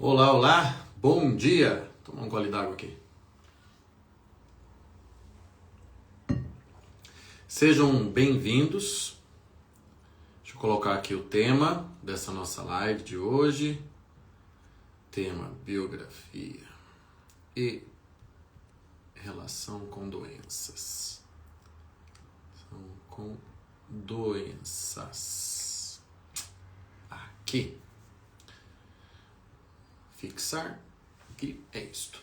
Olá, olá, bom dia. Vou tomar um gole d'água aqui. Sejam bem-vindos. Deixa eu colocar aqui o tema dessa nossa live de hoje. Tema biografia e relação com doenças. Com doenças. Aqui. Fixar. Aqui é isto.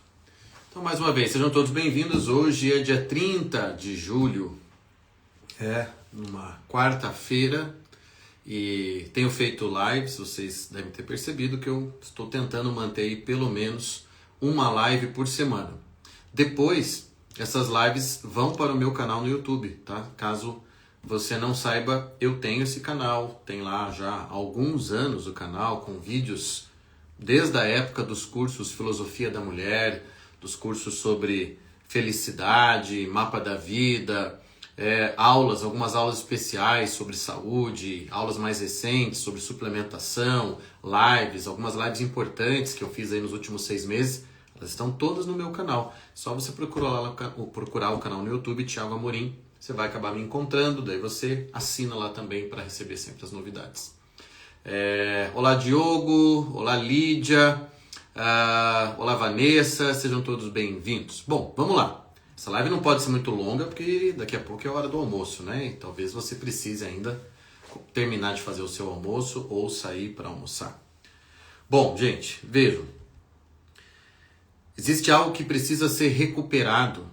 Então, mais uma vez, sejam todos bem-vindos. Hoje é dia 30 de julho. Uma quarta-feira. E tenho feito lives, vocês devem ter percebido que eu estou tentando manter aí pelo menos uma live por semana. Depois, essas lives vão para o meu canal no YouTube, tá? Caso você não saiba, eu tenho esse canal, tem lá já há alguns anos o canal com vídeos desde a época dos cursos Filosofia da Mulher, dos cursos sobre felicidade, mapa da vida, algumas aulas especiais sobre saúde, aulas mais recentes sobre suplementação, lives, algumas lives importantes que eu fiz aí nos últimos 6 meses, elas estão todas no meu canal. Só você procurar o canal no YouTube, Thiago Amorim, você vai acabar me encontrando, daí você assina lá também para receber sempre as novidades. Olá Diogo, olá Lídia, olá Vanessa, sejam todos bem-vindos. Bom, vamos lá. Essa live não pode ser muito longa porque daqui a pouco é a hora do almoço, né? E talvez você precise ainda terminar de fazer o seu almoço ou sair para almoçar. Bom, gente, vejam. Existe algo que precisa ser recuperado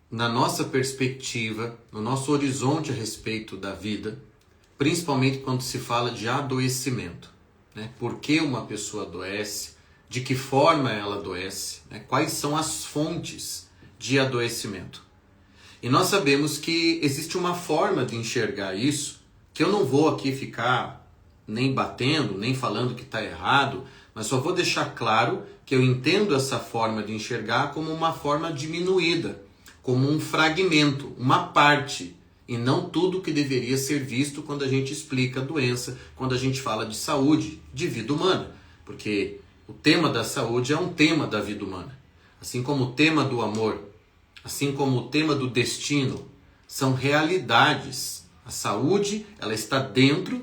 na nossa perspectiva, no nosso horizonte a respeito da vida, principalmente quando se fala de adoecimento, né? Por que uma pessoa adoece, de que forma ela adoece, né? Quais são as fontes de adoecimento. E nós sabemos que existe uma forma de enxergar isso, que eu não vou aqui ficar nem batendo, nem falando que está errado, mas só vou deixar claro que eu entendo essa forma de enxergar como uma forma diminuída, como um fragmento, uma parte, e não tudo que deveria ser visto quando a gente explica a doença, quando a gente fala de saúde, de vida humana. Porque o tema da saúde é um tema da vida humana. Assim como o tema do amor, assim como o tema do destino, são realidades. A saúde, ela está dentro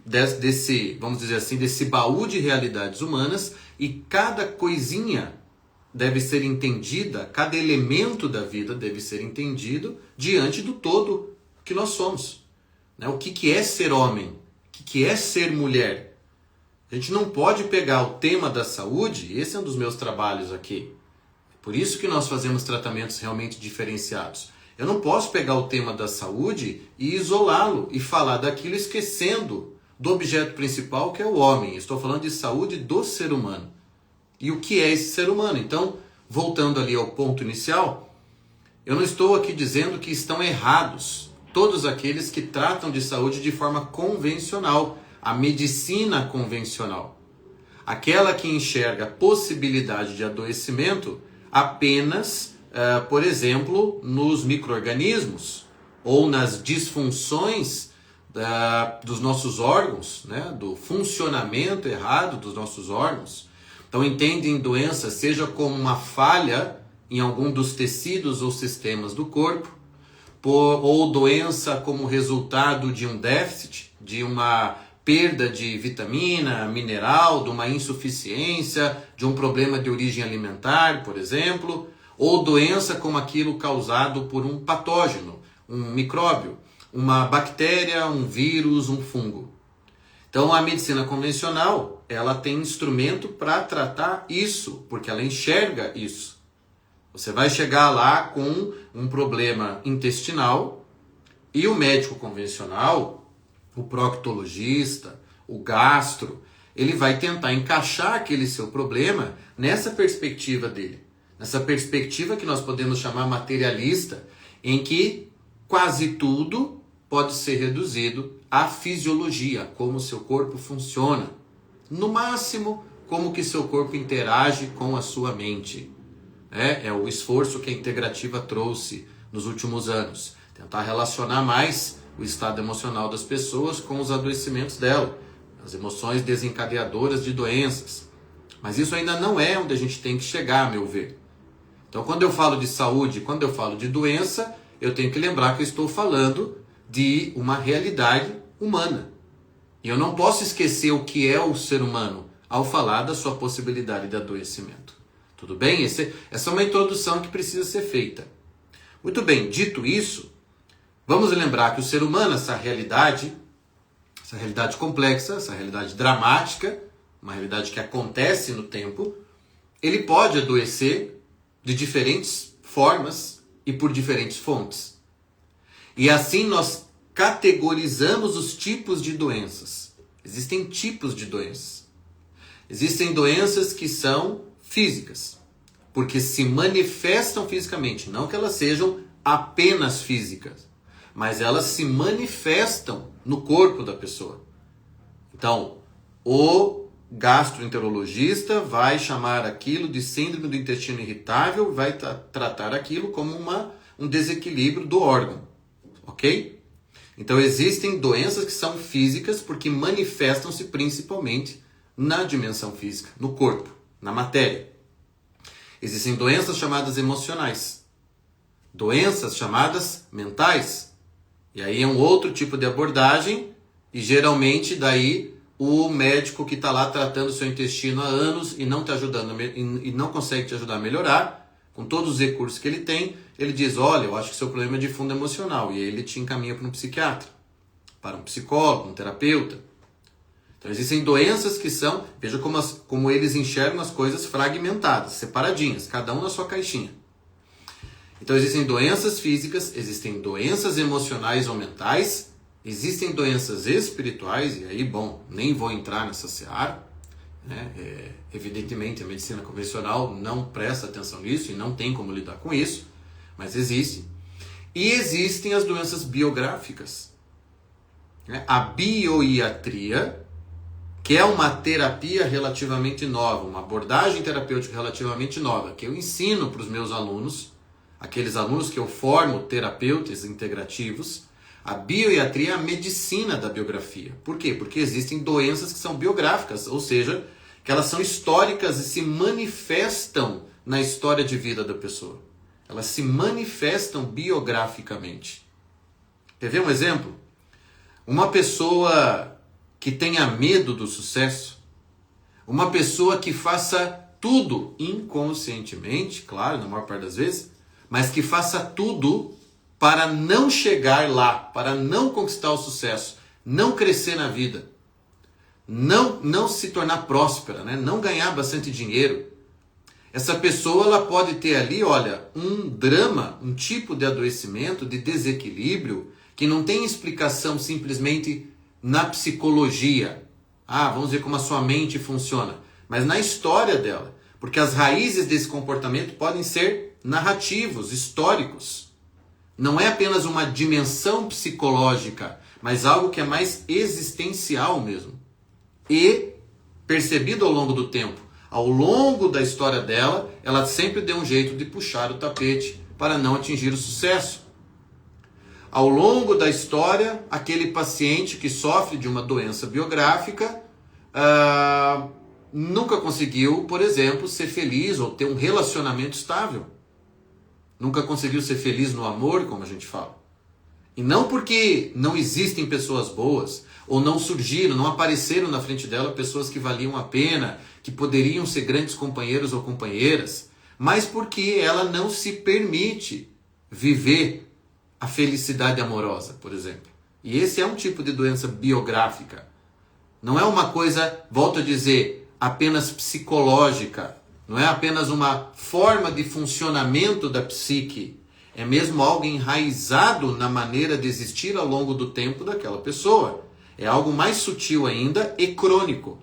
desse, vamos dizer assim, desse baú de realidades humanas, e cada coisinha deve ser entendida, cada elemento da vida deve ser entendido diante do todo que nós somos. O que é ser homem? O que é ser mulher? A gente não pode pegar o tema da saúde, esse é um dos meus trabalhos aqui. Por isso que nós fazemos tratamentos realmente diferenciados. Eu não posso pegar o tema da saúde e isolá-lo e falar daquilo esquecendo do objeto principal, que é o homem. Estou falando de saúde do ser humano. E o que é esse ser humano? Então, voltando ali ao ponto inicial, eu não estou aqui dizendo que estão errados todos aqueles que tratam de saúde de forma convencional, a medicina convencional. Aquela que enxerga a possibilidade de adoecimento apenas, por exemplo, nos micro-organismos ou nas disfunções dos nossos órgãos, né? Do funcionamento errado dos nossos órgãos. Então entendem doença seja como uma falha em algum dos tecidos ou sistemas do corpo, ou doença como resultado de um déficit, de uma perda de vitamina, mineral, de uma insuficiência, de um problema de origem alimentar, por exemplo, ou doença como aquilo causado por um patógeno, um micróbio, uma bactéria, um vírus, um fungo. Então a medicina convencional, ela tem instrumento para tratar isso, porque ela enxerga isso. Você vai chegar lá com um problema intestinal e o médico convencional, o proctologista, o gastro, ele vai tentar encaixar aquele seu problema nessa perspectiva dele. Nessa perspectiva que nós podemos chamar materialista, em que quase tudo pode ser reduzido à fisiologia, como o seu corpo funciona. No máximo, como que seu corpo interage com a sua mente. É o esforço que a integrativa trouxe nos últimos anos. Tentar relacionar mais o estado emocional das pessoas com os adoecimentos dela, as emoções desencadeadoras de doenças. Mas isso ainda não é onde a gente tem que chegar, a meu ver. Então, quando eu falo de saúde, quando eu falo de doença, eu tenho que lembrar que eu estou falando de uma realidade humana. E eu não posso esquecer o que é o ser humano ao falar da sua possibilidade de adoecimento. Tudo bem? Essa é uma introdução que precisa ser feita. Muito bem, dito isso, vamos lembrar que o ser humano, essa realidade complexa, essa realidade dramática, uma realidade que acontece no tempo, ele pode adoecer de diferentes formas e por diferentes fontes. E assim nós categorizamos os tipos de doenças. Existem tipos de doenças. Existem doenças que são físicas, porque se manifestam fisicamente, não que elas sejam apenas físicas, mas elas se manifestam no corpo da pessoa. Então, o gastroenterologista vai chamar aquilo de síndrome do intestino irritável, vai tratar aquilo como um desequilíbrio do órgão, ok? Então existem doenças que são físicas porque manifestam-se principalmente na dimensão física, no corpo, na matéria. Existem doenças chamadas emocionais, doenças chamadas mentais, e aí é um outro tipo de abordagem, e geralmente daí o médico que está lá tratando o seu intestino há anos e não, e não consegue te ajudar a melhorar, com todos os recursos que ele tem, ele diz, olha, eu acho que seu problema é de fundo emocional, e aí ele te encaminha para um psiquiatra, para um psicólogo, um terapeuta. Então existem doenças que são, veja como eles enxergam as coisas fragmentadas, separadinhas, cada um na sua caixinha. Então existem doenças físicas, existem doenças emocionais ou mentais, existem doenças espirituais, e aí, bom, nem vou entrar nessa seara, né? Evidentemente a medicina convencional não presta atenção nisso e não tem como lidar com isso, mas existe. E existem as doenças biográficas. Né? A bioiatria, que é uma terapia relativamente nova, uma abordagem terapêutica relativamente nova, que eu ensino para os meus alunos, aqueles alunos que eu formo terapeutas integrativos. A bioiatria é a medicina da biografia. Por quê? Porque existem doenças que são biográficas, ou seja, que elas são históricas e se manifestam na história de vida da pessoa. Elas se manifestam biograficamente. Quer ver um exemplo? Uma pessoa que tenha medo do sucesso, uma pessoa que faça tudo inconscientemente, claro, na maior parte das vezes, mas que faça tudo para não chegar lá, para não conquistar o sucesso, não crescer na vida, não se tornar próspera, né? Não ganhar bastante dinheiro. Essa pessoa ela pode ter ali, olha, um drama, um tipo de adoecimento, de desequilíbrio, que não tem explicação simplesmente na psicologia. Vamos ver como a sua mente funciona. Mas na história dela. Porque as raízes desse comportamento podem ser narrativos, históricos. Não é apenas uma dimensão psicológica, mas algo que é mais existencial mesmo. E percebido ao longo do tempo. Ao longo da história dela, ela sempre deu um jeito de puxar o tapete para não atingir o sucesso. Ao longo da história, aquele paciente que sofre de uma doença biográfica nunca conseguiu, por exemplo, ser feliz ou ter um relacionamento estável. Nunca conseguiu ser feliz no amor, como a gente fala. E não porque não existem pessoas boas, ou não surgiram, não apareceram na frente dela pessoas que valiam a pena, que poderiam ser grandes companheiros ou companheiras, mas porque ela não se permite viver a felicidade amorosa, por exemplo. E esse é um tipo de doença biográfica. Não é uma coisa, volto a dizer, apenas psicológica. Não é apenas uma forma de funcionamento da psique. É mesmo algo enraizado na maneira de existir ao longo do tempo daquela pessoa. É algo mais sutil ainda e crônico.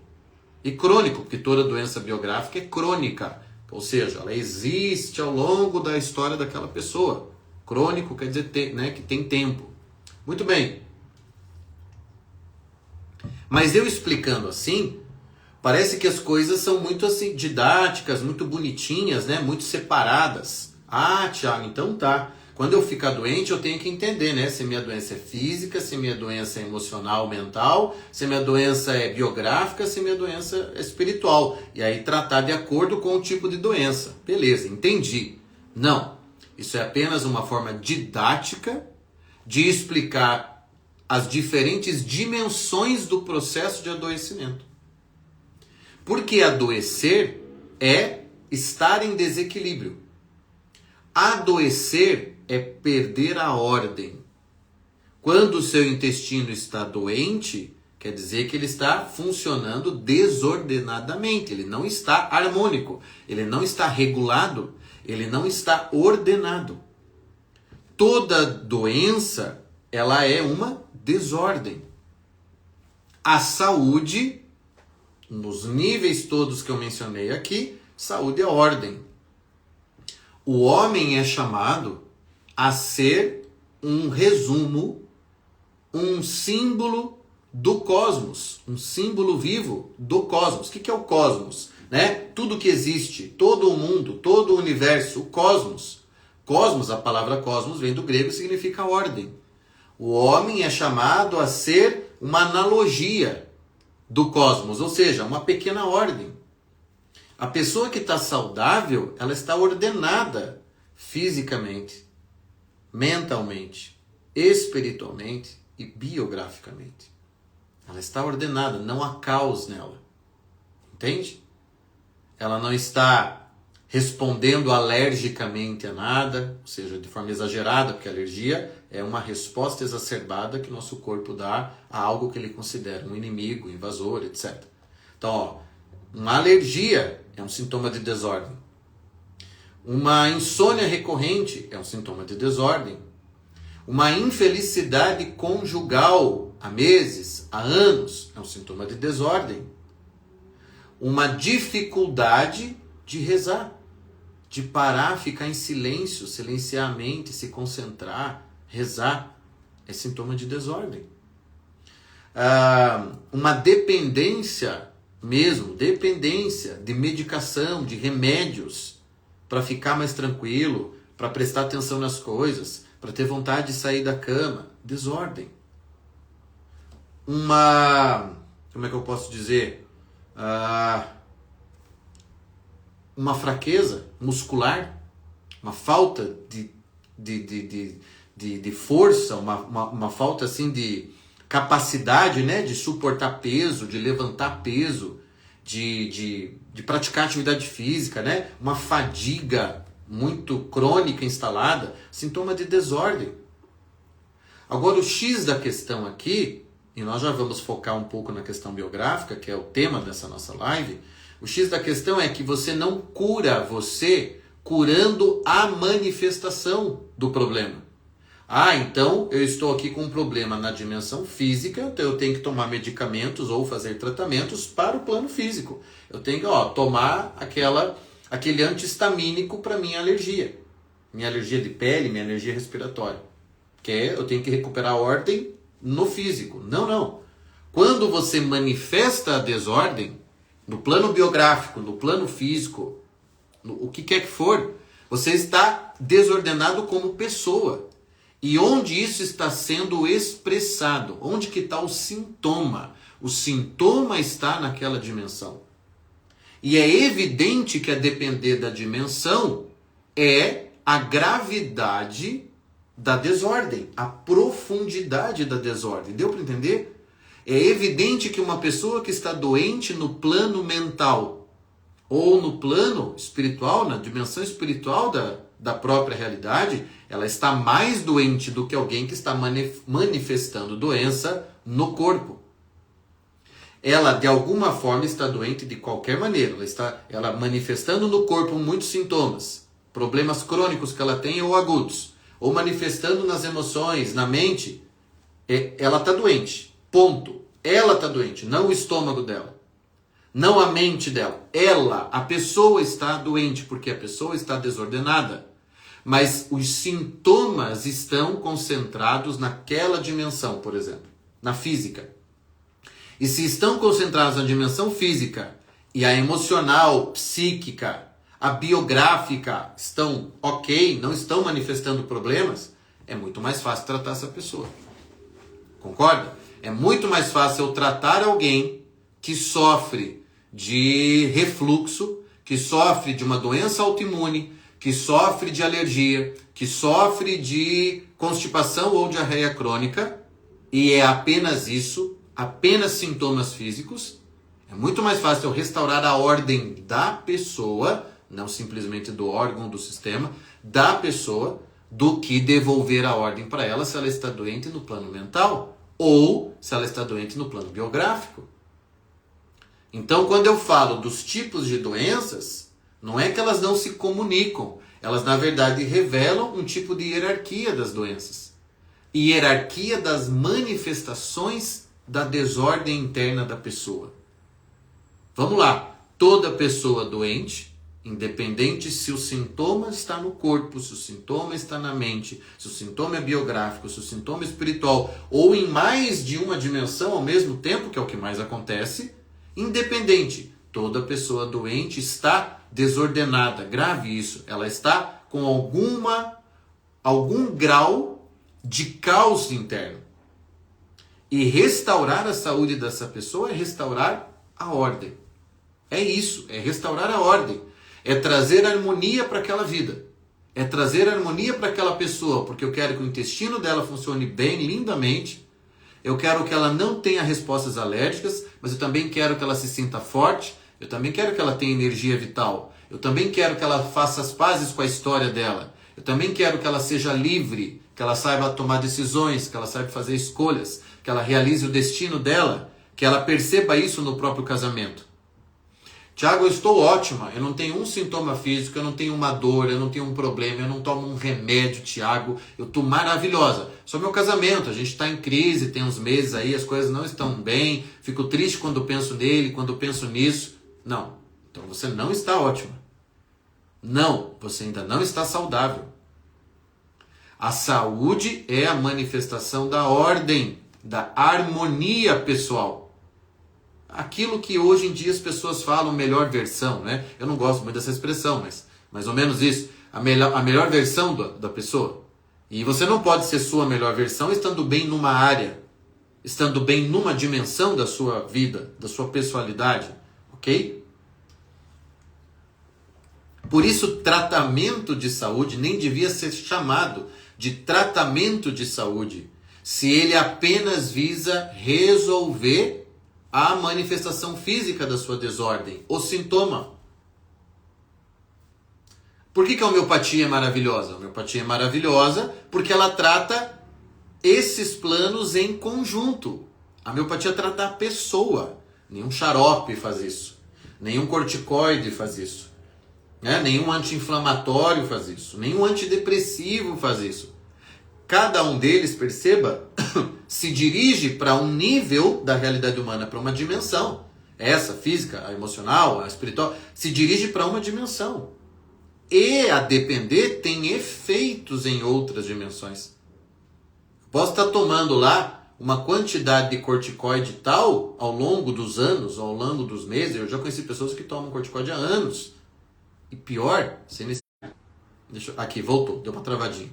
E crônico, porque toda doença biográfica é crônica. Ou seja, ela existe ao longo da história daquela pessoa. Crônico quer dizer que tem tempo. Muito bem. Mas eu explicando assim, parece que as coisas são muito assim didáticas, muito bonitinhas, né? Muito separadas. Thiago, então tá. Quando eu ficar doente, eu tenho que entender, né? Se minha doença é física, se minha doença é emocional, mental, se minha doença é biográfica, se minha doença é espiritual. E aí tratar de acordo com o tipo de doença. Beleza, entendi. Não, isso é apenas uma forma didática de explicar as diferentes dimensões do processo de adoecimento. Porque adoecer é estar em desequilíbrio. Adoecer é perder a ordem. Quando o seu intestino está doente, quer dizer que ele está funcionando desordenadamente, ele não está harmônico, ele não está regulado, ele não está ordenado. Toda doença, ela é uma desordem. A saúde, nos níveis todos que eu mencionei aqui, saúde é ordem. O homem é chamado a ser um resumo, um símbolo do cosmos, um símbolo vivo do cosmos. O que é o cosmos? Né? Tudo que existe, todo o mundo, todo o universo, o cosmos. Cosmos, a palavra cosmos vem do grego e significa ordem. O homem é chamado a ser uma analogia do cosmos, ou seja, uma pequena ordem. A pessoa que está saudável, ela está ordenada fisicamente, mentalmente, espiritualmente e biograficamente. Ela está ordenada, não há caos nela. Entende? Ela não está respondendo alergicamente a nada, ou seja, de forma exagerada, porque a alergia é uma resposta exacerbada que o nosso corpo dá a algo que ele considera um inimigo, invasor, etc. Então, uma alergia é um sintoma de desordem. Uma insônia recorrente é um sintoma de desordem. Uma infelicidade conjugal há meses, há anos, é um sintoma de desordem. Uma dificuldade de rezar, de parar, ficar em silêncio, silenciar a mente, se concentrar, rezar, é sintoma de desordem. Uma dependência mesmo, dependência de medicação, de remédios, para ficar mais tranquilo, para prestar atenção nas coisas, para ter vontade de sair da cama, desordem. Como é que eu posso dizer? Uma fraqueza muscular, uma falta de força, uma falta assim de capacidade, né, de suportar peso, de levantar peso, de praticar atividade física, né, uma fadiga muito crônica instalada, sintoma de desordem. Agora o X da questão aqui, e nós já vamos focar um pouco na questão biográfica, que é o tema dessa nossa live, o X da questão é que você não cura você curando a manifestação do problema. Então eu estou aqui com um problema na dimensão física, então eu tenho que tomar medicamentos ou fazer tratamentos para o plano físico. Eu tenho que tomar aquele antihistamínico para minha alergia de pele, minha alergia respiratória. Eu tenho que recuperar a ordem no físico. Não. Quando você manifesta a desordem, no plano biográfico, no plano físico, o que quer que for, você está desordenado como pessoa. E onde isso está sendo expressado? Onde que está o sintoma? O sintoma está naquela dimensão. E é evidente que a depender da dimensão é a gravidade da desordem, a profundidade da desordem. Deu para entender? É evidente que uma pessoa que está doente no plano mental ou no plano espiritual, na dimensão espiritual da própria realidade, ela está mais doente do que alguém que está manifestando doença no corpo. Ela, de alguma forma, está doente de qualquer maneira. Ela manifestando no corpo muitos sintomas, problemas crônicos que ela tem ou agudos, ou manifestando nas emoções, na mente, ela está doente. Ponto. Ela está doente, não o estômago dela. Não a mente dela. A pessoa está doente porque a pessoa está desordenada. Mas os sintomas estão concentrados naquela dimensão, por exemplo, na física. E se estão concentrados na dimensão física e a emocional, psíquica, a biográfica estão ok, não estão manifestando problemas, é muito mais fácil tratar essa pessoa. Concorda? É muito mais fácil eu tratar alguém que sofre de refluxo, que sofre de uma doença autoimune, que sofre de alergia, que sofre de constipação ou diarreia crônica, e é apenas isso, apenas sintomas físicos. É muito mais fácil eu restaurar a ordem da pessoa, não simplesmente do órgão, do sistema, da pessoa, do que devolver a ordem para ela se ela está doente no plano mental ou se ela está doente no plano biográfico. Então, quando eu falo dos tipos de doenças, não é que elas não se comunicam, elas na verdade revelam um tipo de hierarquia das doenças. Hierarquia das manifestações da desordem interna da pessoa. Vamos lá, toda pessoa doente, independente se o sintoma está no corpo, se o sintoma está na mente, se o sintoma é biográfico, se o sintoma é espiritual, ou em mais de uma dimensão ao mesmo tempo, que é o que mais acontece, independente, toda pessoa doente está desordenada, grave isso, ela está com algum grau de caos interno. E restaurar a saúde dessa pessoa é restaurar a ordem. É isso, é restaurar a ordem. É trazer harmonia para aquela vida. É trazer harmonia para aquela pessoa, porque eu quero que o intestino dela funcione bem, lindamente. Eu quero que ela não tenha respostas alérgicas, mas eu também quero que ela se sinta forte. Eu também quero que ela tenha energia vital. Eu também quero que ela faça as pazes com a história dela. Eu também quero que ela seja livre, que ela saiba tomar decisões, que ela saiba fazer escolhas, que ela realize o destino dela, que ela perceba isso no próprio casamento. Tiago, eu estou ótima, eu não tenho um sintoma físico, eu não tenho uma dor, eu não tenho um problema, eu não tomo um remédio, Tiago, eu estou maravilhosa. Só meu casamento, a gente está em crise, tem uns meses aí, as coisas não estão bem, fico triste quando penso nele, quando penso nisso. Não, então você não está ótima. Não, você ainda não está saudável. A saúde é a manifestação da ordem, da harmonia pessoal. Aquilo que hoje em dia as pessoas falam melhor versão, né? Eu não gosto muito dessa expressão, mas mais ou menos isso. A melhor versão da pessoa. E você não pode ser sua melhor versão estando bem numa área, estando bem numa dimensão da sua vida, da sua pessoalidade, ok? Por isso, tratamento de saúde nem devia ser chamado de tratamento de saúde, se ele apenas visa resolver a manifestação física da sua desordem, o sintoma. Por que a homeopatia é maravilhosa? A homeopatia é maravilhosa porque ela trata esses planos em conjunto. A homeopatia trata a pessoa. Nenhum xarope faz isso. Nenhum corticoide faz isso. Nenhum anti-inflamatório faz isso. Nenhum antidepressivo faz isso. Cada um deles, perceba, se dirige para um nível da realidade humana, para uma dimensão. Essa, física, a emocional, a espiritual, se dirige para uma dimensão. E, a depender, tem efeitos em outras dimensões. Posso estar tomando lá uma quantidade de corticoide tal ao longo dos anos, ao longo dos meses. Eu já conheci pessoas que tomam corticoide há anos. E pior, sem necessidade. Aqui, voltou, deu uma travadinha.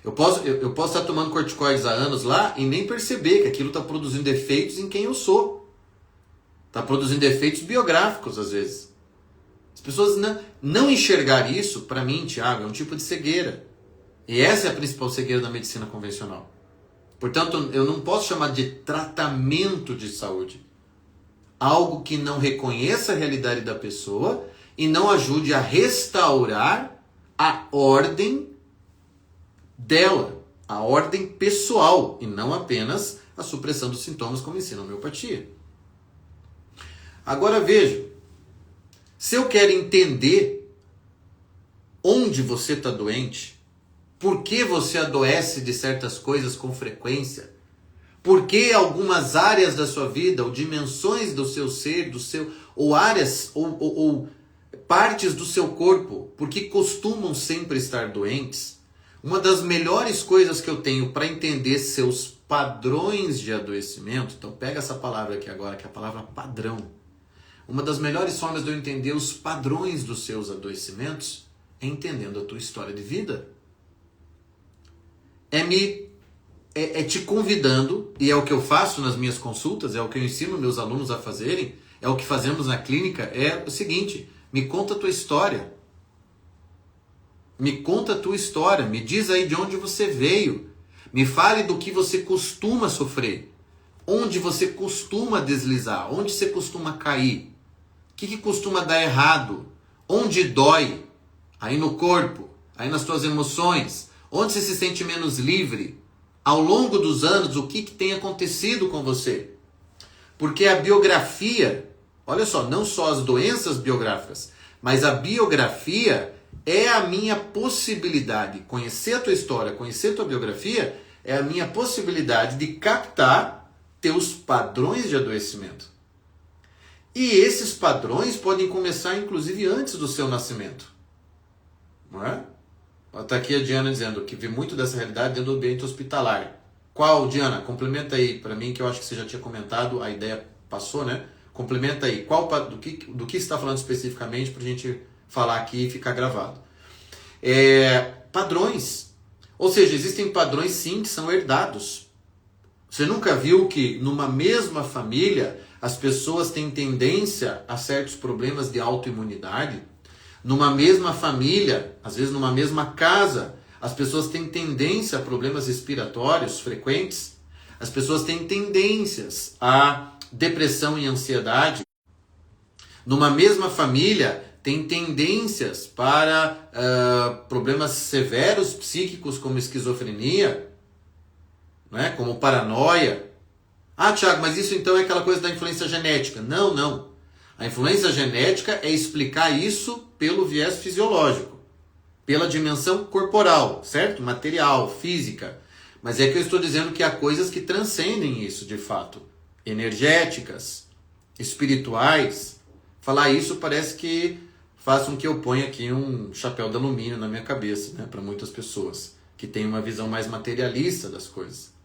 Eu posso estar tomando corticoides há anos lá e nem perceber que aquilo está produzindo efeitos em quem eu sou. Está produzindo efeitos biográficos, às vezes. As pessoas não enxergar isso, para mim, Tiago, é um tipo de cegueira. E essa é a principal cegueira da medicina convencional. Portanto, eu não posso chamar de tratamento de saúde algo que não reconheça a realidade da pessoa e não ajude a restaurar a ordem dela, a ordem pessoal, e não apenas a supressão dos sintomas, como ensina a homeopatia. Agora veja, se eu quero entender onde você está doente, por que você adoece de certas coisas com frequência, por que algumas áreas da sua vida, ou dimensões do seu ser, ou áreas, ou partes do seu corpo, porque costumam sempre estar doentes, uma das melhores coisas que eu tenho para entender seus padrões de adoecimento, então pega essa palavra aqui agora, que é a palavra padrão. Uma das melhores formas de eu entender os padrões dos seus adoecimentos é entendendo a tua história de vida. É te convidando, e é o que eu faço nas minhas consultas, é o que eu ensino meus alunos a fazerem, é o que fazemos na clínica, é o seguinte: me conta a tua história. Me conta a tua história, me diz aí de onde você veio. Me fale do que você costuma sofrer. Onde você costuma deslizar, onde você costuma cair. O que costuma dar errado? Onde dói? Aí no corpo, aí nas tuas emoções. Onde você se sente menos livre? Ao longo dos anos, o que tem acontecido com você? Porque a biografia, olha só, não só as doenças biográficas, mas a biografia é a minha possibilidade. Conhecer a tua história, conhecer a tua biografia, é a minha possibilidade de captar teus padrões de adoecimento. E esses padrões podem começar, inclusive, antes do seu nascimento. Não é? Está aqui a Diana dizendo que vê muito dessa realidade dentro do ambiente hospitalar. Qual, Diana? Complementa aí para mim, que eu acho que você já tinha comentado, a ideia passou, né? Complementa aí. Do que você está falando especificamente para a gente falar aqui e ficar gravado? Padrões. Ou seja, existem padrões sim que são herdados. Você nunca viu que numa mesma família as pessoas têm tendência a certos problemas de autoimunidade? Numa mesma família, às vezes numa mesma casa, as pessoas têm tendência a problemas respiratórios frequentes. As pessoas têm tendências a depressão e ansiedade. Numa mesma família, tem tendências para problemas severos psíquicos como esquizofrenia, né? Como paranoia. Ah, Thiago, mas isso então é aquela coisa da influência genética. Não, não. A influência genética é explicar isso pelo viés fisiológico, pela dimensão corporal, certo? Material, física. Mas é que eu estou dizendo que há coisas que transcendem isso de fato. Energéticas, espirituais. Falar isso parece que faz com que eu ponha aqui um chapéu de alumínio na minha cabeça, né? Para muitas pessoas que têm uma visão mais materialista das coisas.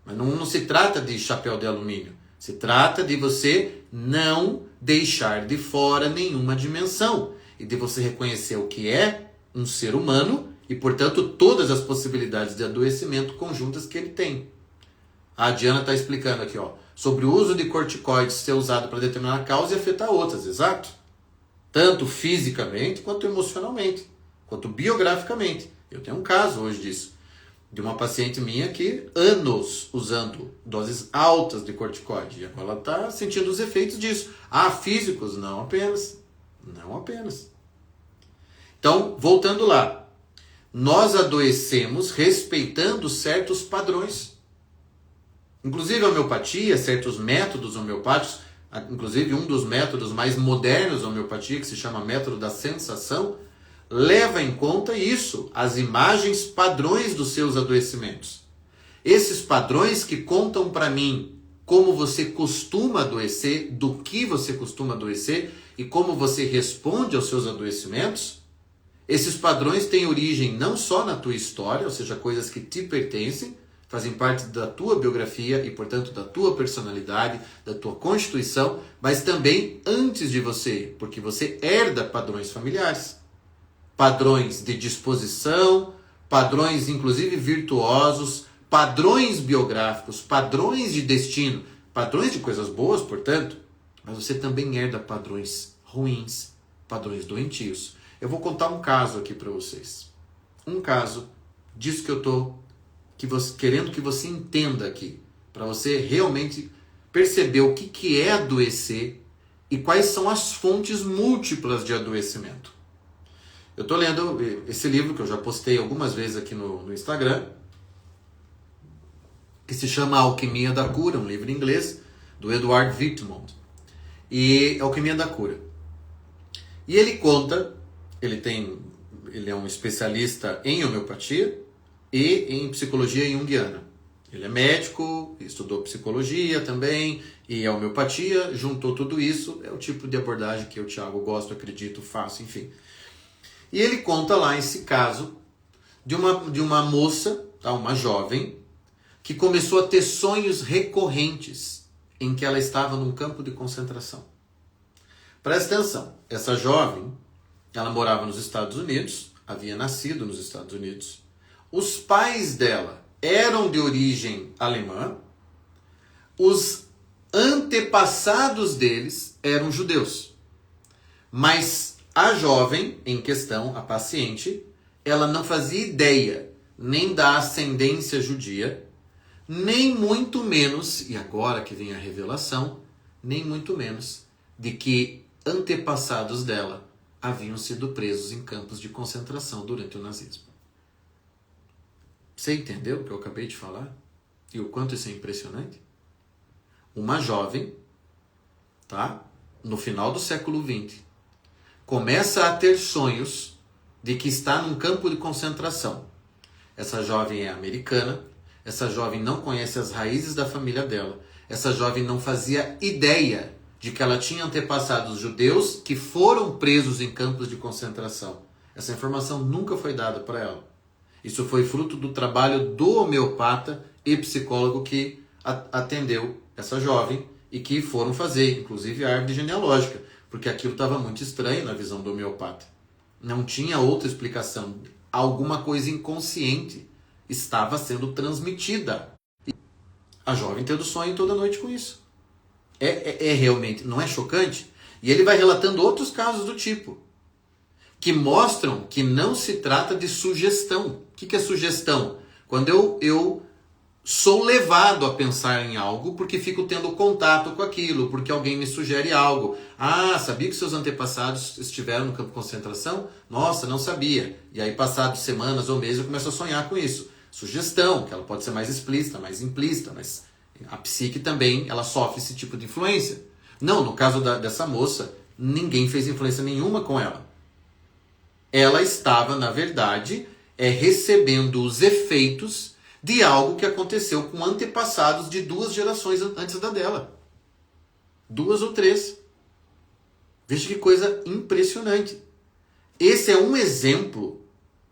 Mas não se trata de chapéu de alumínio. Se trata de você não deixar de fora nenhuma dimensão. E de você reconhecer o que é um ser humano e, portanto, todas as possibilidades de adoecimento conjuntas que ele tem. A Diana está explicando aqui, ó, sobre o uso de corticoides ser usado para determinar causa e afetar outras, exato. Tanto fisicamente, quanto emocionalmente, quanto biograficamente. Eu tenho um caso hoje disso. De uma paciente minha que anos usando doses altas de corticoide. E agora ela está sentindo os efeitos disso. Ah, físicos? Não apenas. Não apenas. Então, voltando lá. Nós adoecemos respeitando certos padrões. Inclusive a homeopatia, certos métodos homeopáticos, inclusive um dos métodos mais modernos da homeopatia, que se chama método da sensação, leva em conta isso, as imagens padrões dos seus adoecimentos. Esses padrões que contam para mim como você costuma adoecer, do que você costuma adoecer e como você responde aos seus adoecimentos, esses padrões têm origem não só na tua história, ou seja, coisas que te pertencem, fazem parte da tua biografia e, portanto, da tua personalidade, da tua constituição, mas também antes de você, porque você herda padrões familiares. Padrões de disposição, padrões inclusive virtuosos, padrões biográficos, padrões de destino, padrões de coisas boas, portanto, mas você também herda padrões ruins, padrões doentios. Eu vou contar um caso aqui para vocês. Um caso disso que eu estou querendo que você entenda aqui, para você realmente perceber o que é adoecer e quais são as fontes múltiplas de adoecimento. Eu estou lendo esse livro que eu já postei algumas vezes aqui no Instagram, que se chama Alquimia da Cura, um livro em inglês, do Edward Witmond. E Alquimia da Cura. E ele conta, ele é um especialista em homeopatia e em psicologia junguiana. Ele é médico, estudou psicologia também, e a homeopatia, juntou tudo isso, é o tipo de abordagem que eu, Thiago, gosto, acredito, faço, enfim. E ele conta lá esse caso de uma moça, tá, uma jovem, que começou a ter sonhos recorrentes em que ela estava num campo de concentração. Presta atenção, essa jovem, ela morava nos Estados Unidos, havia nascido nos Estados Unidos. Os pais dela eram de origem alemã, os antepassados deles eram judeus. Mas a jovem em questão, a paciente, ela não fazia ideia nem da ascendência judia, nem muito menos, e agora que vem a revelação, nem muito menos de que antepassados dela haviam sido presos em campos de concentração durante o nazismo. Você entendeu o que eu acabei de falar? E o quanto isso é impressionante? Uma jovem, tá? No final do século XX, começa a ter sonhos de que está num campo de concentração. Essa jovem é americana, essa jovem não conhece as raízes da família dela, essa jovem não fazia ideia de que ela tinha antepassados judeus que foram presos em campos de concentração. Essa informação nunca foi dada para ela. Isso foi fruto do trabalho do homeopata e psicólogo que atendeu essa jovem e que foram fazer, inclusive, a árvore genealógica, porque aquilo estava muito estranho na visão do homeopata. Não tinha outra explicação. Alguma coisa inconsciente estava sendo transmitida. A jovem tendo sonho toda noite com isso. É realmente, não é chocante? E ele vai relatando outros casos do tipo, que mostram que não se trata de sugestão. O que é sugestão? Quando eu sou levado a pensar em algo porque fico tendo contato com aquilo, porque alguém me sugere algo. Ah, sabia que seus antepassados estiveram no campo de concentração? Nossa, não sabia. E aí, passadas semanas ou meses, eu começo a sonhar com isso. Sugestão, que ela pode ser mais explícita, mais implícita, mas a psique também, ela sofre esse tipo de influência. Não, no caso dessa moça, ninguém fez influência nenhuma com ela. Ela estava, na verdade, recebendo os efeitos de algo que aconteceu com antepassados de 2 gerações antes da dela. 2 ou 3. Veja que coisa impressionante. Esse é um exemplo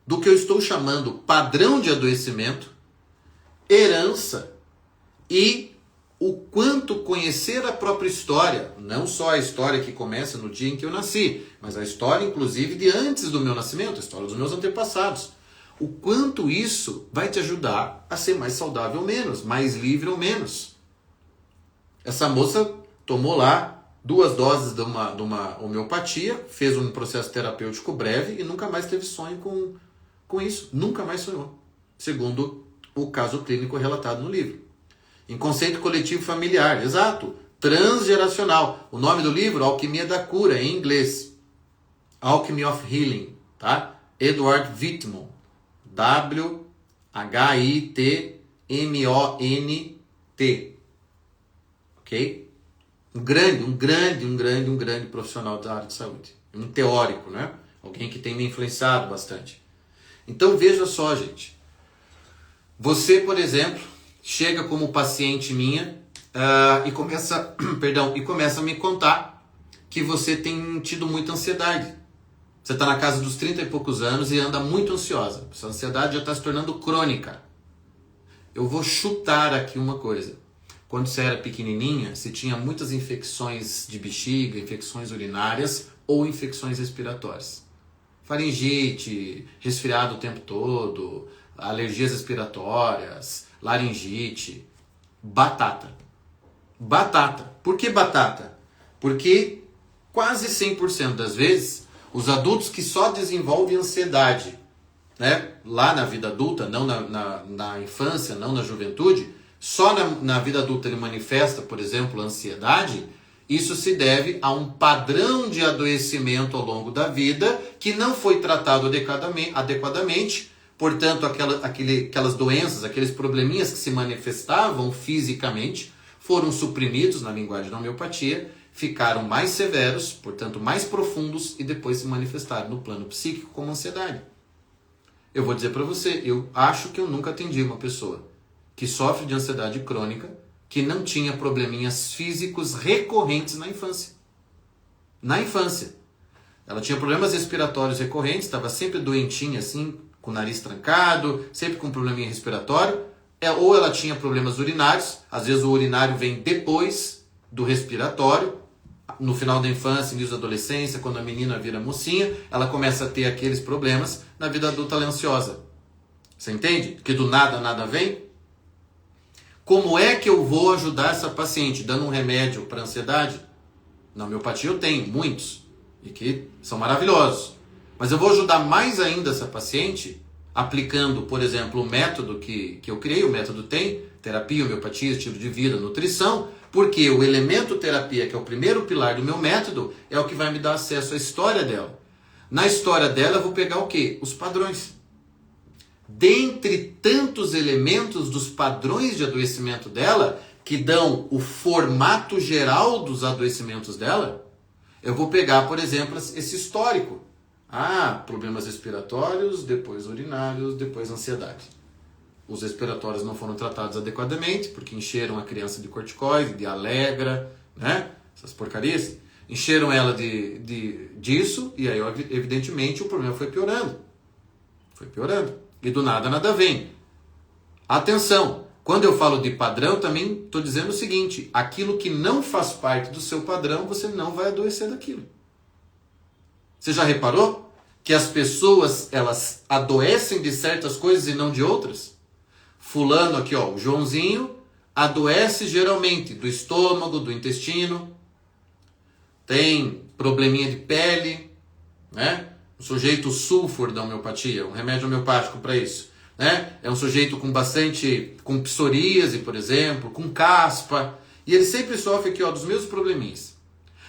do que eu estou chamando padrão de adoecimento, herança e o quanto conhecer a própria história, não só a história que começa no dia em que eu nasci, mas a história, inclusive, de antes do meu nascimento, a história dos meus antepassados. O quanto isso vai te ajudar a ser mais saudável ou menos, mais livre ou menos. Essa moça tomou lá 2 doses de uma homeopatia, fez um processo terapêutico breve e nunca mais teve sonho com isso. Nunca mais sonhou, segundo o caso clínico relatado no livro. Inconsciente coletivo familiar, exato, transgeracional. O nome do livro, Alquimia da Cura, em inglês. Alchemy of Healing, tá? Edward Whitmon. W-H-I-T-M-O-N-T. Ok? Um grande profissional da área de saúde. Um teórico, né? Alguém que tem me influenciado bastante. Então veja só, gente. Você, por exemplo, chega como paciente minha e começa a me contar que você tem tido muita ansiedade. Você está na casa dos 30 e poucos anos e anda muito ansiosa. Essa ansiedade já está se tornando crônica. Eu vou chutar aqui uma coisa. Quando você era pequenininha, você tinha muitas infecções de bexiga, infecções urinárias ou infecções respiratórias. Faringite, resfriado o tempo todo, alergias respiratórias, laringite. Batata. Batata. Por que batata? Porque quase 100% das vezes, os adultos que só desenvolvem ansiedade, né, lá na vida adulta, não na infância, não na juventude, só na vida adulta ele manifesta, por exemplo, ansiedade, isso se deve a um padrão de adoecimento ao longo da vida que não foi tratado adequadamente, portanto, aquelas doenças, aqueles probleminhas que se manifestavam fisicamente foram suprimidos na linguagem da homeopatia, ficaram mais severos, portanto mais profundos e depois se manifestaram no plano psíquico como ansiedade. Eu vou dizer para você, eu acho que eu nunca atendi uma pessoa que sofre de ansiedade crônica que não tinha probleminhas físicos recorrentes na infância. Na infância. Ela tinha problemas respiratórios recorrentes, estava sempre doentinha assim, com o nariz trancado, sempre com probleminha respiratório, ou ela tinha problemas urinários, às vezes o urinário vem depois do respiratório, no final da infância, início da adolescência, quando a menina vira mocinha, ela começa a ter aqueles problemas na vida adulta, ela é ansiosa. Você entende? Que do nada, nada vem. Como é que eu vou ajudar essa paciente? Dando um remédio para ansiedade? Na homeopatia eu tenho muitos, e que são maravilhosos. Mas eu vou ajudar mais ainda essa paciente aplicando, por exemplo, o método que eu criei, o método TEM, terapia, homeopatia, estilo de vida, nutrição, porque o elemento terapia, que é o primeiro pilar do meu método, é o que vai me dar acesso à história dela. Na história dela eu vou pegar o quê? Os padrões. Dentre tantos elementos dos padrões de adoecimento dela, que dão o formato geral dos adoecimentos dela, eu vou pegar, por exemplo, esse histórico. Problemas respiratórios, depois urinários, depois ansiedade. Os respiratórios não foram tratados adequadamente, porque encheram a criança de corticoide, de Allegra, né? Essas porcarias. Encheram ela disso, e aí, evidentemente, o problema foi piorando. Foi piorando. E do nada, nada vem. Atenção! Quando eu falo de padrão, também estou dizendo o seguinte: aquilo que não faz parte do seu padrão, você não vai adoecer daquilo. Você já reparou que as pessoas, elas adoecem de certas coisas e não de outras? Fulano aqui, ó, o Joãozinho, adoece geralmente do estômago, do intestino, tem probleminha de pele, né? O sujeito sulfur da homeopatia, um remédio homeopático para isso, né? É um sujeito com psoríase, por exemplo, com caspa, e ele sempre sofre aqui, ó, dos mesmos probleminhas.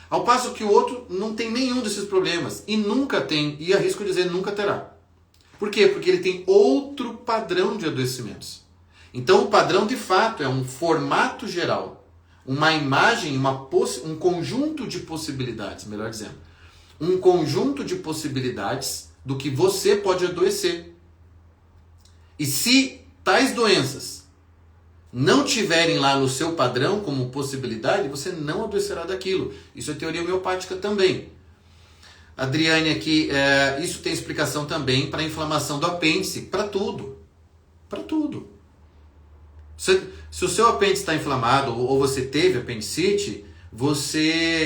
Ao passo que o outro não tem nenhum desses problemas, e nunca tem, e arrisco dizer nunca terá. Por quê? Porque ele tem outro padrão de adoecimentos. Então o padrão de fato é um formato geral, uma imagem, um conjunto de possibilidades, melhor dizendo. Um conjunto de possibilidades do que você pode adoecer. E se tais doenças não tiverem lá no seu padrão como possibilidade, você não adoecerá daquilo. Isso é teoria homeopática também. Adriane aqui, isso tem explicação também para a inflamação do apêndice, para tudo. Para tudo. Se o seu apêndice está inflamado ou você teve apendicite,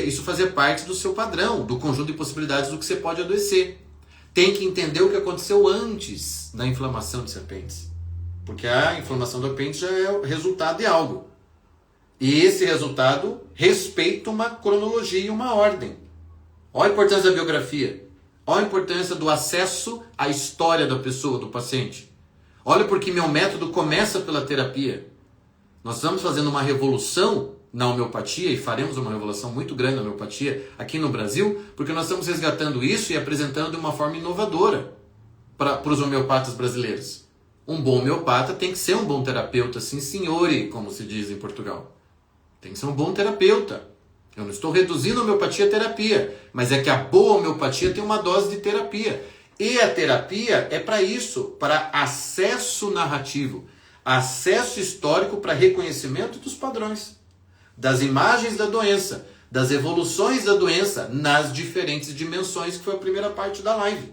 isso fazia parte do seu padrão, do conjunto de possibilidades do que você pode adoecer. Tem que entender o que aconteceu antes da inflamação desse apêndice. Porque a inflamação do apêndice já é o resultado de algo. E esse resultado respeita uma cronologia e uma ordem. Olha a importância da biografia. Olha a importância do acesso à história da pessoa, do paciente. Olha porque meu método começa pela terapia. Nós estamos fazendo uma revolução na homeopatia, e faremos uma revolução muito grande na homeopatia aqui no Brasil, porque nós estamos resgatando isso e apresentando de uma forma inovadora para os homeopatas brasileiros. Um bom homeopata tem que ser um bom terapeuta, sim senhore, como se diz em Portugal. Tem que ser um bom terapeuta. Eu não estou reduzindo a homeopatia à terapia, mas é que a boa homeopatia tem uma dose de terapia. E a terapia é para isso, para acesso narrativo, acesso histórico para reconhecimento dos padrões, das imagens da doença, das evoluções da doença nas diferentes dimensões, que foi a primeira parte da live.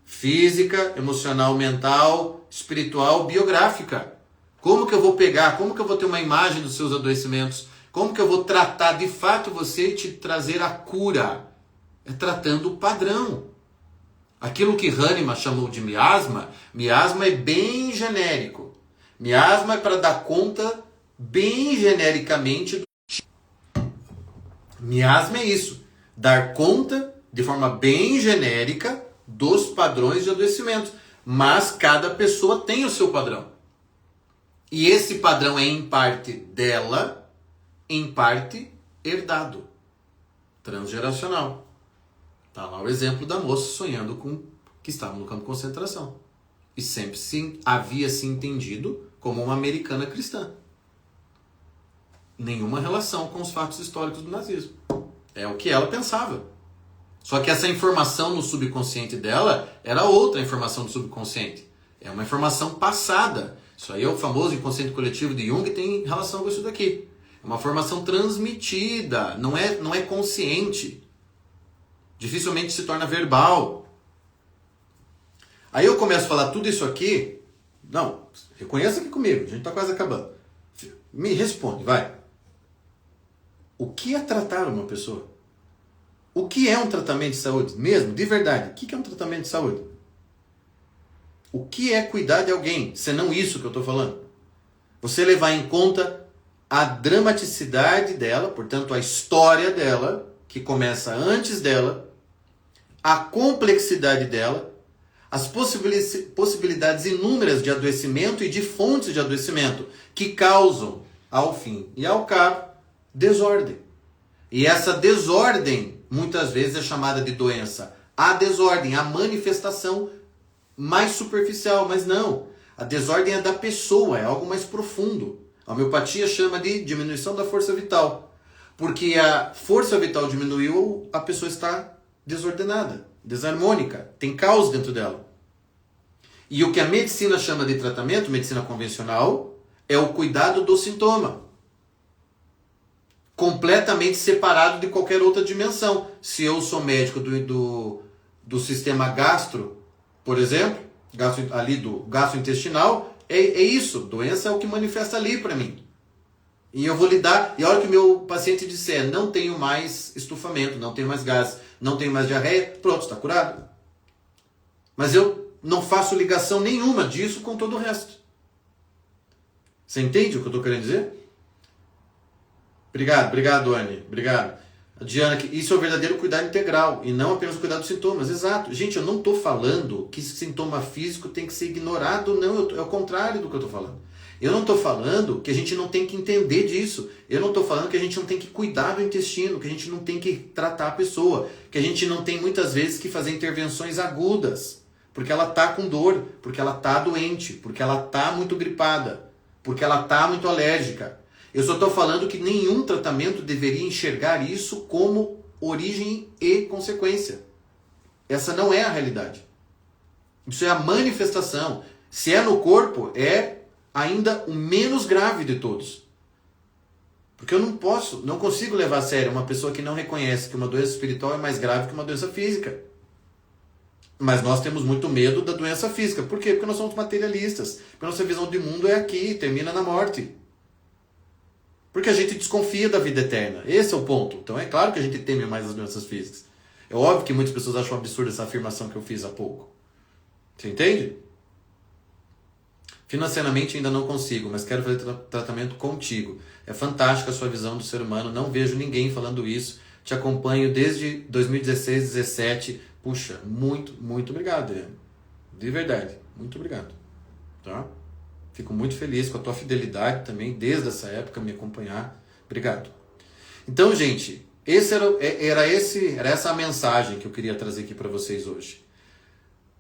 Física, emocional, mental, espiritual, biográfica. Como que eu vou pegar, como que eu vou ter uma imagem dos seus adoecimentos? Como que eu vou tratar de fato você e te trazer a cura? É tratando o padrão. Aquilo que Hahnemann chamou de miasma é bem genérico. Miasma é para dar conta bem genericamente. Miasma é isso, dar conta de forma bem genérica dos padrões de adoecimento. Mas cada pessoa tem o seu padrão. E esse padrão é em parte dela, em parte herdado, transgeracional. Está lá o exemplo da moça sonhando com que estava no campo de concentração. E sempre havia se entendido como uma americana cristã. Nenhuma relação com os fatos históricos do nazismo. É o que ela pensava. Só que essa informação no subconsciente dela era outra informação do subconsciente. É uma informação passada. Isso aí é o famoso inconsciente coletivo de Jung, tem relação com isso daqui. É uma informação transmitida, não é consciente. Dificilmente se torna verbal. Aí eu começo a falar tudo isso aqui. Não, reconheça aqui comigo, a gente está quase acabando. Me responde, vai. o que é tratar uma pessoa? O que é um tratamento de saúde? Mesmo, de verdade, o que é um tratamento de saúde? O que é cuidar de alguém, senão isso que eu estou falando? Você levar em conta a dramaticidade dela, portanto a história dela, que começa antes dela, a complexidade dela, as possibilidades inúmeras de adoecimento e de fontes de adoecimento que causam, ao fim e ao cabo, desordem. E essa desordem, muitas vezes, é chamada de doença. A desordem, a manifestação mais superficial, mas não. A desordem é da pessoa, é algo mais profundo. A homeopatia chama de diminuição da força vital. Porque a força vital diminuiu, a pessoa está desordenada, desarmônica, tem caos dentro dela. E o que a medicina chama de tratamento, medicina convencional, é o cuidado do sintoma. Completamente separado de qualquer outra dimensão. Se eu sou médico do sistema gastro, por exemplo, ali do gastrointestinal, é isso. Doença é o que manifesta ali para mim. E eu vou lidar, e a hora que o meu paciente disser, não tenho mais estufamento, não tenho mais gás, não tenho mais diarreia, pronto, está curado. Mas eu não faço ligação nenhuma disso com todo o resto. Você entende o que eu estou querendo dizer? Obrigado, Anne. Obrigado. A Diana, isso é o verdadeiro cuidado integral, e não apenas o cuidado dos sintomas. Exato. Gente, eu não estou falando que sintoma físico tem que ser ignorado, não. É o contrário do que eu estou falando. Eu não estou falando que a gente não tem que entender disso. Eu não estou falando que a gente não tem que cuidar do intestino, que a gente não tem que tratar a pessoa, que a gente não tem muitas vezes que fazer intervenções agudas, porque ela está com dor, porque ela está doente, porque ela está muito gripada, porque ela está muito alérgica. Eu só estou falando que nenhum tratamento deveria enxergar isso como origem e consequência. Essa não é a realidade. Isso é a manifestação. Se é no corpo, é ainda o menos grave de todos. Porque eu não consigo levar a sério uma pessoa que não reconhece que uma doença espiritual é mais grave que uma doença física. Mas nós temos muito medo da doença física. Por quê? Porque nós somos materialistas. Porque a nossa visão de mundo é aqui, termina na morte. Porque a gente desconfia da vida eterna. Esse é o ponto. Então é claro que a gente teme mais as doenças físicas. É óbvio que muitas pessoas acham absurda essa afirmação que eu fiz há pouco. Você entende? Financeiramente ainda não consigo, mas quero fazer tratamento contigo. É fantástica a sua visão do ser humano. Não vejo ninguém falando isso. Te acompanho desde 2016, 2017. Puxa, muito obrigado, Adriano. De verdade. Muito obrigado. Tá? Fico muito feliz com a tua fidelidade também, desde essa época, me acompanhar. Obrigado. Então, gente, era essa a mensagem que eu queria trazer aqui para vocês hoje.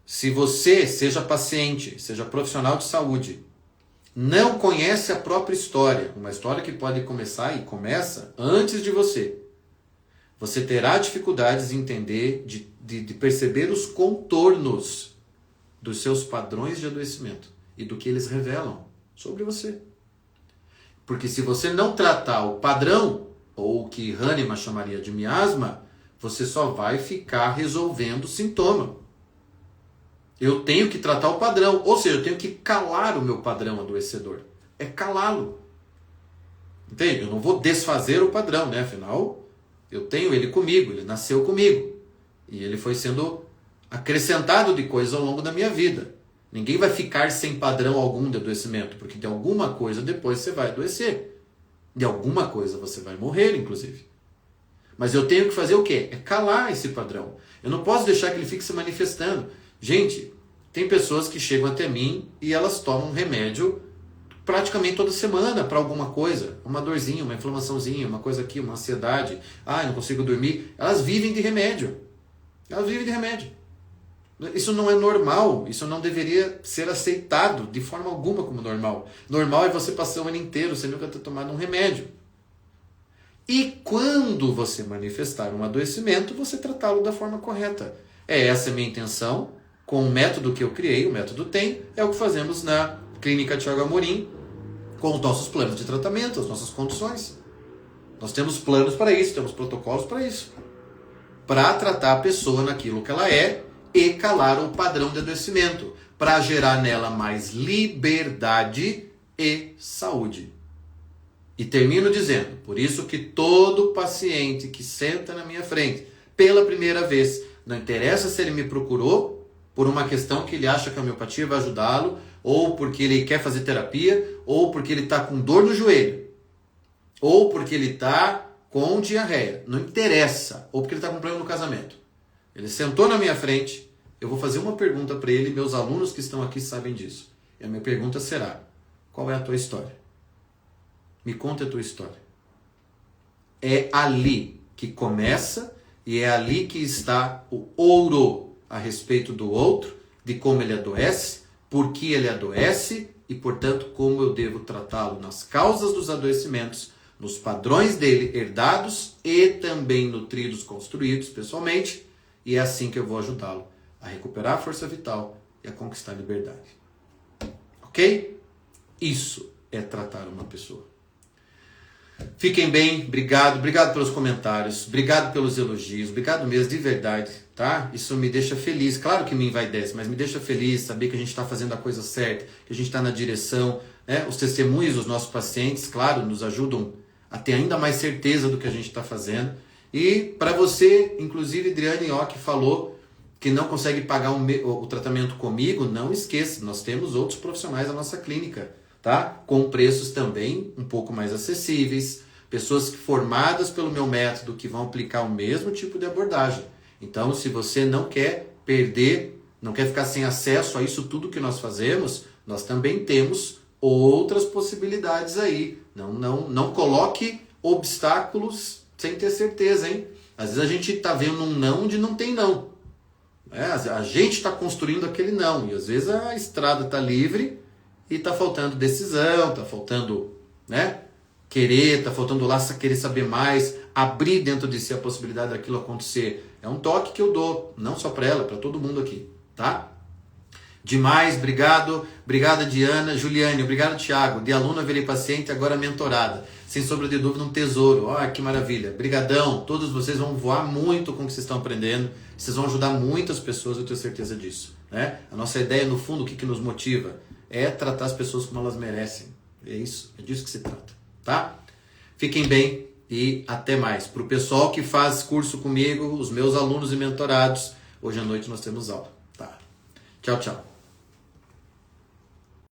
Se você, seja paciente, seja profissional de saúde, não conhece a própria história, uma história que pode começar e começa antes de você, você terá dificuldades em entender, de perceber os contornos dos seus padrões de adoecimento e do que eles revelam sobre você. Porque se você não tratar o padrão, ou o que Hahnemann chamaria de miasma, você só vai ficar resolvendo o sintoma. Eu tenho que tratar o padrão, ou seja, eu tenho que calar o meu padrão adoecedor. É calá-lo. Entende? Eu não vou desfazer o padrão, né? Afinal, eu tenho ele comigo, ele nasceu comigo. E ele foi sendo acrescentado de coisas ao longo da minha vida. Ninguém vai ficar sem padrão algum de adoecimento, porque de alguma coisa depois você vai adoecer. De alguma coisa você vai morrer, inclusive. Mas eu tenho que fazer o quê? É calar esse padrão. Eu não posso deixar que ele fique se manifestando. Gente, tem pessoas que chegam até mim e elas tomam remédio praticamente toda semana para alguma coisa. Uma dorzinha, uma inflamaçãozinha, uma coisa aqui, uma ansiedade. Ah, eu não consigo dormir. Elas vivem de remédio. Elas vivem de remédio. Isso não é normal, isso não deveria ser aceitado de forma alguma como normal. Normal é você passar o ano inteiro sem nunca ter tomado um remédio. E quando você manifestar um adoecimento, você tratá-lo da forma correta. Essa a minha intenção, com o método que eu criei, o método TEM, é o que fazemos na Clínica Thiago Amorim, com os nossos planos de tratamento, as nossas condições. Nós temos planos para isso, temos protocolos para isso. Para tratar a pessoa naquilo que ela é, e calar o padrão de adoecimento, para gerar nela mais liberdade e saúde. E termino dizendo, por isso que todo paciente que senta na minha frente pela primeira vez, não interessa se ele me procurou por uma questão que ele acha que a homeopatia vai ajudá-lo, ou porque ele quer fazer terapia, ou porque ele está com dor no joelho, ou porque ele está com diarreia, não interessa, ou porque ele está com problema no casamento. Ele sentou na minha frente, eu vou fazer uma pergunta para ele, meus alunos que estão aqui sabem disso. E a minha pergunta será, qual é a tua história? Me conta a tua história. É ali que começa e é ali que está o ouro a respeito do outro, de como ele adoece, por que ele adoece e, portanto, como eu devo tratá-lo nas causas dos adoecimentos, nos padrões dele herdados e também nutridos, construídos pessoalmente, e é assim que eu vou ajudá-lo a recuperar a força vital e a conquistar a liberdade. Ok? Isso é tratar uma pessoa. Fiquem bem, obrigado pelos comentários, obrigado pelos elogios, obrigado mesmo, de verdade, tá? Isso me deixa feliz, claro que me envaidece, mas me deixa feliz saber que a gente está fazendo a coisa certa, que a gente está na direção, né? Os testemunhos dos nossos pacientes, claro, nos ajudam a ter ainda mais certeza do que a gente está fazendo. E para você, inclusive, Adriane Ó, que falou que não consegue pagar o tratamento comigo, não esqueça, nós temos outros profissionais da nossa clínica, tá? Com preços também um pouco mais acessíveis, pessoas formadas pelo meu método que vão aplicar o mesmo tipo de abordagem. Então, se você não quer perder, não quer ficar sem acesso a isso tudo que nós fazemos, nós também temos outras possibilidades aí. Não coloque obstáculos sem ter certeza, hein? Às vezes a gente está vendo um não onde não tem não. A gente está construindo aquele não, e às vezes a estrada está livre e está faltando decisão, está faltando, né, querer, está faltando lá querer saber mais, abrir dentro de si a possibilidade daquilo acontecer. É um toque que eu dou, não só para ela, para todo mundo aqui, tá? Demais, obrigada Diana, Juliane, obrigado Thiago, de aluna virei paciente, agora mentorada, sem sombra de dúvida um tesouro, olha que maravilha, brigadão, todos vocês vão voar muito com o que vocês estão aprendendo, vocês vão ajudar muitas pessoas, eu tenho certeza disso, né? A nossa ideia no fundo, o que nos motiva, é tratar as pessoas como elas merecem, é isso, é disso que se trata, tá? Fiquem bem e até mais. Para o pessoal que faz curso comigo, os meus alunos e mentorados, hoje à noite nós temos aula, tá? Tchau, tchau.